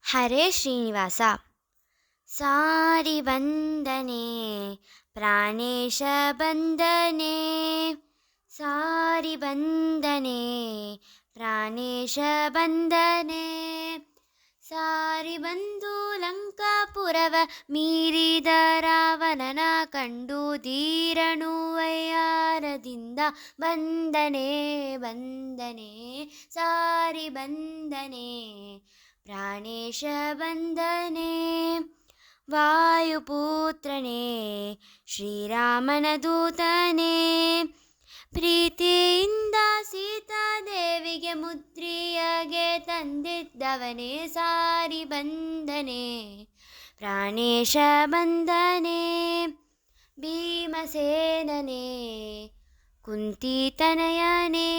ಹರೇ ಶ್ರೀನಿವಾಸ. ಸಾರಿ ಬಂದನೆ ಪ್ರಾಣೇಶ ಬಂದನೆ, ಸಾರಿ ಬಂದನೆ ಪ್ರಾಣೇಶ ಬಂದನೆ. ಸಾರಿ ಬಂದು ಲಂಕಾಪುರವ ಮೀರಿದ ರಾವಣನ ಕಂಡು ಧೀರನು ವೈಯಾರದಿಂದ ಬಂದನೆ ಬಂದನೆ. ಸಾರಿ ಬಂದನೆ ಪ್ರಾಣೇಶ ಬಂದನೆ. ವಾಯುಪುತ್ರನೇ ಶ್ರೀರಾಮನ ದೂತನೇ, ಪ್ರೀತಿಯಿಂದ ಸೀತಾದೇವಿಗೆ ಮುದ್ರಿಯಗೆ ತಂದಿದ್ದವನೇ. ಸಾರಿ ಬಂದನೆ ಪ್ರಾಣೇಶ ಬಂದನೆ. ಭೀಮಸೇನನೇ ಕುಂತಿತನಯನೇ,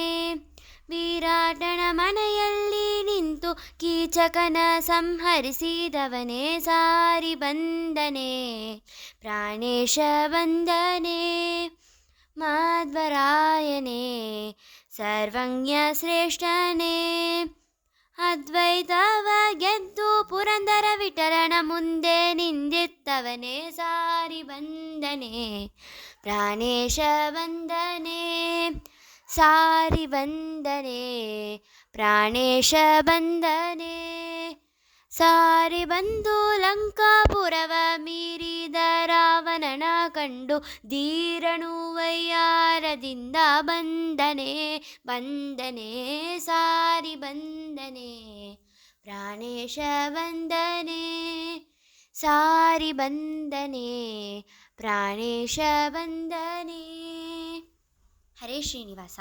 ವಿರಾಟನ ಮನೆಯಲ್ಲಿ ನಿಂತು ಕೀಚಕನ ಸಂಹರಿಸಿದವನೇ. ಸಾರಿ ಬಂದನೆ ಪ್ರಾಣೇಶ ಬಂದನೆ. ಮಾಧ್ವರಾಯನೇ ಸರ್ವಜ್ಞ ಶ್ರೇಷ್ಠನೇ, ಅದ್ವೈತವ ಗೆದ್ದು ಪುರಂದರ ವಿಠಲನ ಮುಂದೆ ನಿಂದಿತ್ತವನೇ. ಸಾರಿ ಬಂದನೆ ಪ್ರಾಣೇಶ ಬಂದನೆ. ಸಾರಿ ಬಂದನೆ ಪ್ರಾಣೇಶ ಬಂದನೆ. ಸಾರಿ ಬಂದು ಲಂಕಾಪುರವ ಮೀರಿದ ರಾವಣನ ಕಂಡು ಧೀರನು ವೈಯಾರದಿಂದ ಬಂದನೆ ಬಂದನೆ. ಸಾರಿ ಬಂದನೆ ಪ್ರಾಣೇಶ ಬಂದನೆ. ಸಾರಿ ಬಂದನೆ ಪ್ರಾಣೇಶ ಬಂದನೆ. ಹರೇ ಶ್ರೀನಿವಾಸ.